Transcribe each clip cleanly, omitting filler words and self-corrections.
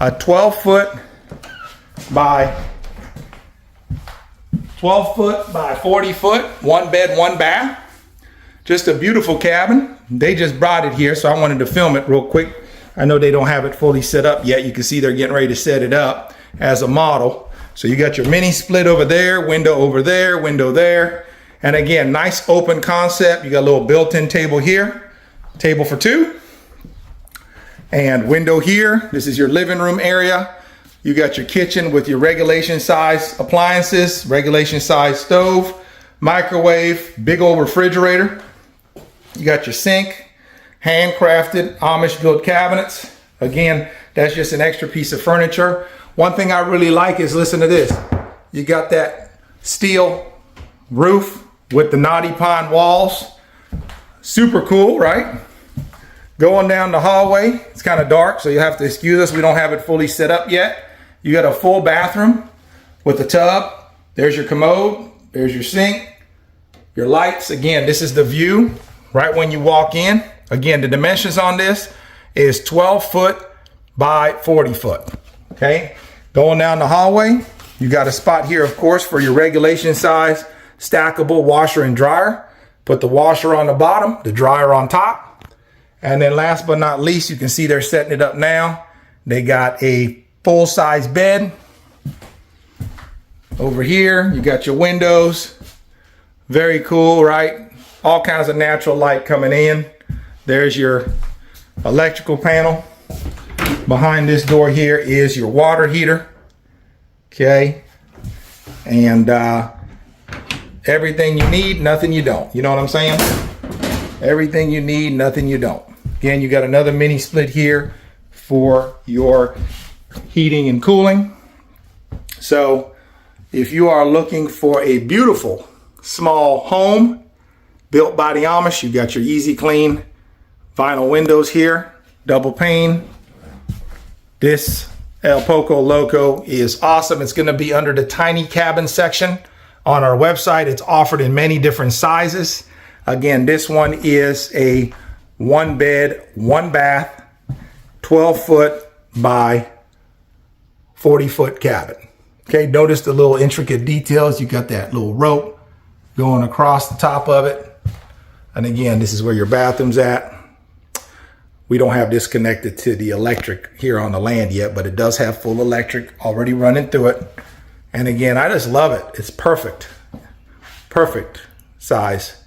a 12-foot by 40-foot, 1 bed, 1 bath. Just a beautiful cabin. They just brought it here, so I wanted to film it real quick. I know they don't have it fully set up yet. You can see they're getting ready to set it up as a model. So you got your mini split over there, window there. And again, nice open concept. You got a little built-in table here, table for 2. And window here. This is your living room area. You got your kitchen with your regulation size appliances, regulation size stove, microwave, big old refrigerator. You got your sink, handcrafted Amish built cabinets. Again, that's just an extra piece of furniture. One thing I really like is, listen to this. You got that steel roof with the knotty pine walls. Super cool, right? Going down the hallway, it's kind of dark, so you have to excuse us. We don't have it fully set up yet. You got a full bathroom with a tub. There's your commode. There's your sink, your lights. Again, this is the view right when you walk in. Again, the dimensions on this is 12 foot by 40 foot. Okay, going down the hallway, you got a spot here, of course, for your regulation size stackable washer and dryer. Put the washer on the bottom, the dryer on top. And then last but not least, you can see they're setting it up now. They got a full-size bed. Over here, you got your windows. Very cool, right? All kinds of natural light coming in. There's your electrical panel. Behind this door here is your water heater. Okay. And everything you need, nothing you don't. You know what I'm saying? Everything you need, nothing you don't. Again, you got another mini split here for your heating and cooling. So if you are looking for a beautiful small home built by the Amish, you got your easy clean vinyl windows here, double pane. This El Poco Loco is awesome. It's going to be under the tiny cabin section on our website. It's offered in many different sizes. Again, this one is a 1 bed, 1 bath, 12 foot by 40 foot cabin. Okay, notice the little intricate details. You got that little rope going across the top of it. And again, this is where your bathroom's at. We don't have this connected to the electric here on the land yet, but it does have full electric already running through it. And again, I just love it. It's perfect, perfect size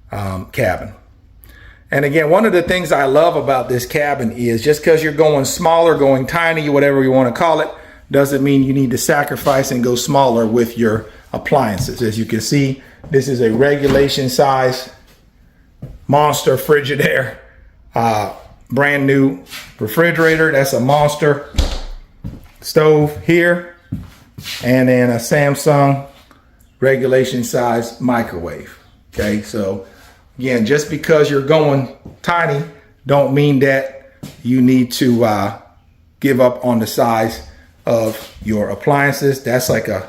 cabin. And again, one of the things I love about this cabin is just because you're going smaller, going tiny, whatever you want to call it, doesn't mean you need to sacrifice and go smaller with your appliances. As you can see, this is a regulation size monster Frigidaire, brand new refrigerator. That's a monster stove here, and then a Samsung regulation size microwave. Okay, so again, just because you're going tiny don't mean that you need to give up on the size of your appliances. That's like a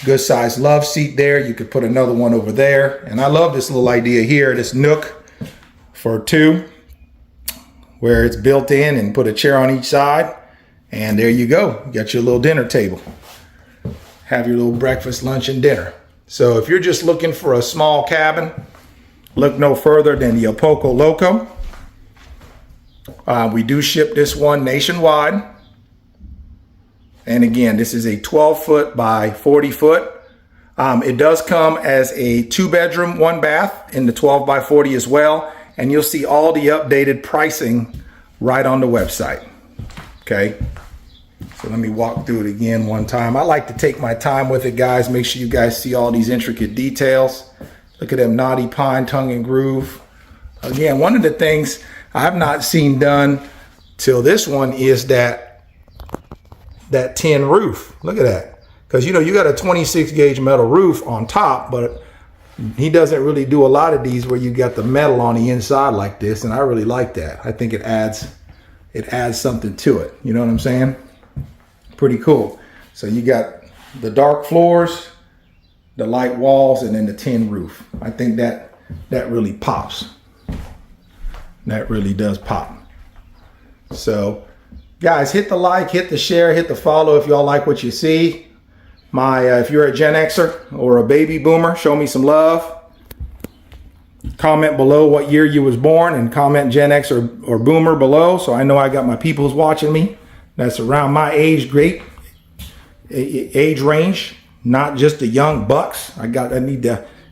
good size love seat there. You could put another one over there. And I love this little idea here, this nook for 2, where it's built in, and put a chair on each side. And there you go. You got your little dinner table. Have your little breakfast, lunch, and dinner. So if you're just looking for a small cabin, look no further than the Poco Loco. We do ship this one nationwide. And again, this is a 12 foot by 40 foot. It does come as a 2 bedroom, 1 bath in the 12 by 40 as well. And you'll see all the updated pricing right on the website. Okay. So let me walk through it again one time. I like to take my time with it, guys. Make sure you guys see all these intricate details. Look at them knotty pine, tongue and groove. Again, one of the things I've not seen done till this one is that tin roof. Look at that. Because, you know, you got a 26 gauge metal roof on top, but he doesn't really do a lot of these where you got the metal on the inside like this. And I really like that. I think it adds something to it. You know what I'm saying? Pretty cool. So you got the dark floors, the light walls, and then the tin roof. I think that really pops. That really does pop. So Guys, hit the like, hit the share, hit the follow if y'all like what you see. If you're a Gen Xer or a baby boomer, show me some love. Comment below what year you was born and comment Gen X or boomer below, so I know I got my peoples watching me. That's around my age range, not just the young bucks. I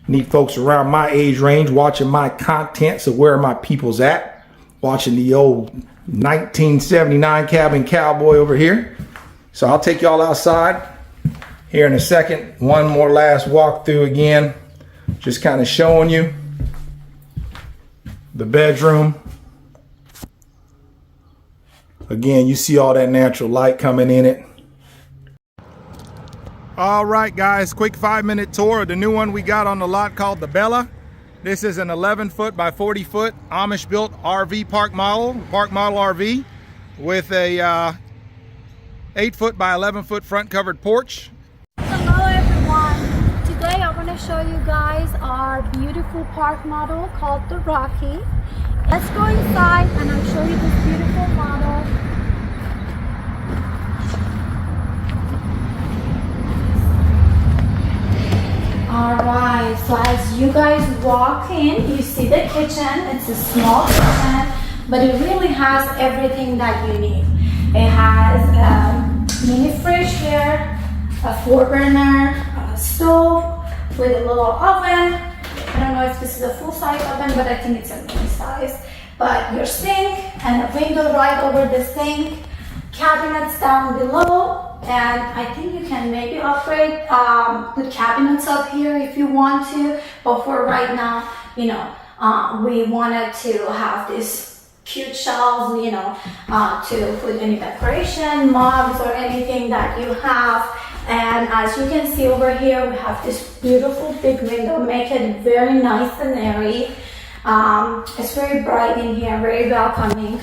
need folks around my age range watching my content. So where are my peoples at? Watching the old 1979 cabin cowboy over here. So I'll take y'all outside here in a second. One more last walkthrough again, just kind of showing you the bedroom. Again, you see all that natural light coming in it. All right, guys, quick 5-minute tour of the new one we got on the lot called the Bella. This is an 11-foot by 40-foot Amish built RV park model RV with a 8-foot by 11-foot front covered porch. Hello everyone. Today I want to show you guys our beautiful park model called the Rocky. Let's go inside and I'll show you this beautiful model. Alright, so as you guys walk in, you see the kitchen. It's a small kitchen, but it really has everything that you need. It has a mini fridge here, a 4-burner stove with a little oven. I don't know if this is a full-size oven, but I think it's a mini size. But your sink and a window right over the sink, cabinets down below. And I think you can maybe upgrade with cabinets up here if you want to, but for right now, you know, we wanted to have this cute shelves, you know, to put any decoration, mugs or anything that you have. And as you can see over here, we have this beautiful big window, make it very nice and airy. It's very bright in here, very welcoming.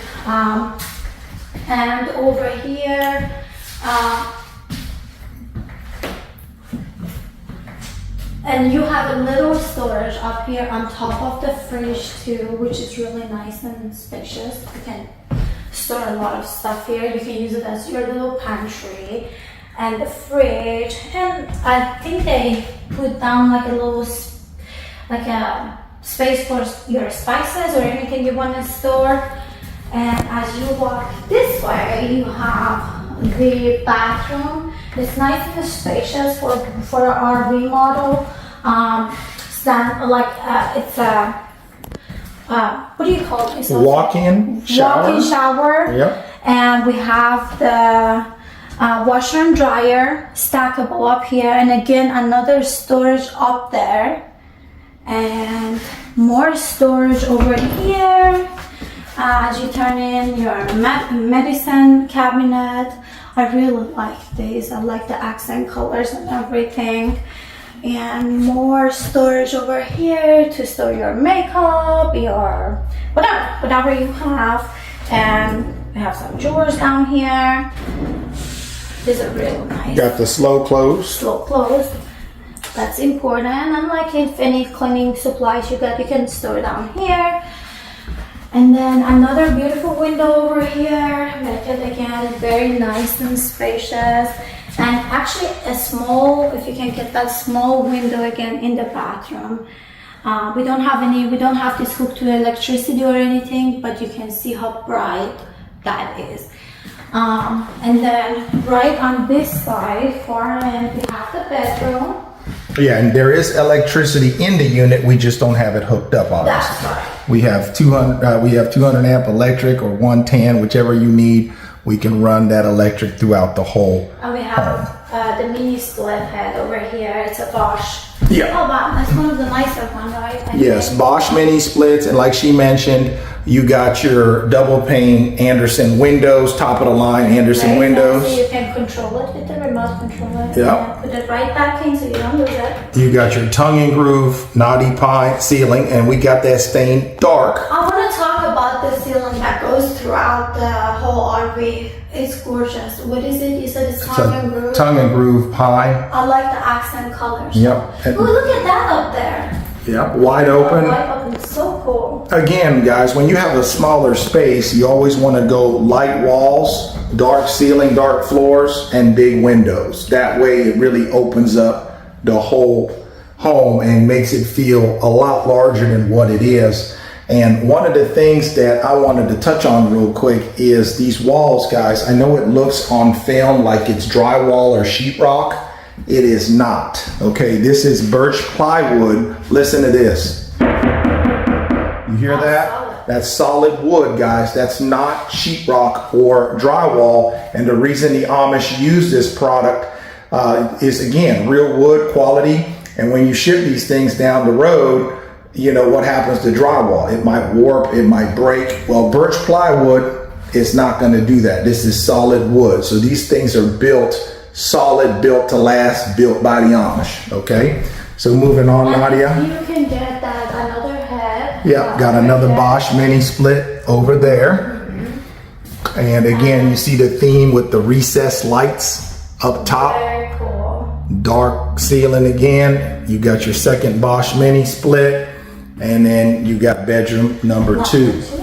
And over here, and you have a little storage up here on top of the fridge too, which is really nice and spacious. You can store a lot of stuff here. You can use it as your little pantry and the fridge. And I think they put down like a little, like a space for your spices or anything you want to store. And as you walk this way, you have the bathroom. It's nice and spacious for our RV model. It's a what do you call it? Walk-in shower. Walk-in shower. Yep. And we have the washer and dryer stackable up here, and again another storage up there, and more storage over here. As you turn in your medicine cabinet. I really like these. I like the accent colors and everything. And more storage over here to store your makeup, your whatever you have. And we have some drawers down here. These are really nice. Got the slow close. Slow close. That's important. And like if any cleaning supplies you got, you can store down here. And then another beautiful window over here, make it again very nice and spacious. And actually a small, if you can get that small window again in the bathroom. We don't have this hooked to electricity or anything, but you can see how bright that is. And then right on this side, far end, we have the bedroom. Yeah, and there is electricity in the unit. We just don't have it hooked up, obviously. That's right. We have 200 amp electric or 110, whichever you need. We can run that electric throughout the whole And we have the mini split head over here. It's a Bosch. Yeah. Oh wow, that's one of the nicer ones, right? Yes, Bosch mini splits, and like she mentioned, you got your double pane Anderson windows, top of the line Anderson windows. So you can control it with the remote controller. Yeah. Put it right back in so you don't lose it. You got your tongue and groove knotty pine ceiling, and we got that stain dark. I want to talk about the ceiling that goes throughout the whole RV. It's gorgeous. What is it? You said it's tongue and groove? Tongue and groove pine. I like the accent colors. Yep. Oh, look at that up there. Yep, wide open. Wide open, so cool. again, guys, when you have a smaller space, you always want to go light walls, dark ceiling, dark floors, and big windows. That way it really opens up the whole home and makes it feel a lot larger than what it is. And one of the things that I wanted to touch on real quick is these walls, guys. I know it looks on film like it's drywall or sheetrock. It is not. Okay, this is birch plywood. Listen to this. You hear that? That's solid wood, guys. That's not sheetrock or drywall. And the reason the Amish use this product is, again, real wood quality. And when you ship these things down the road, you know what happens to drywall. It might warp, it might break. Well, birch plywood is not going to do that. This is solid wood. So these things are built solid, built to last, built by the Amish. Okay, so moving on, Nadia. You can get that another head. Yep, got another Bosch mini split over there. And again, you see the theme with the recessed lights up top. Very cool. Dark ceiling again. You got your second Bosch mini split, and then you got bedroom number 2.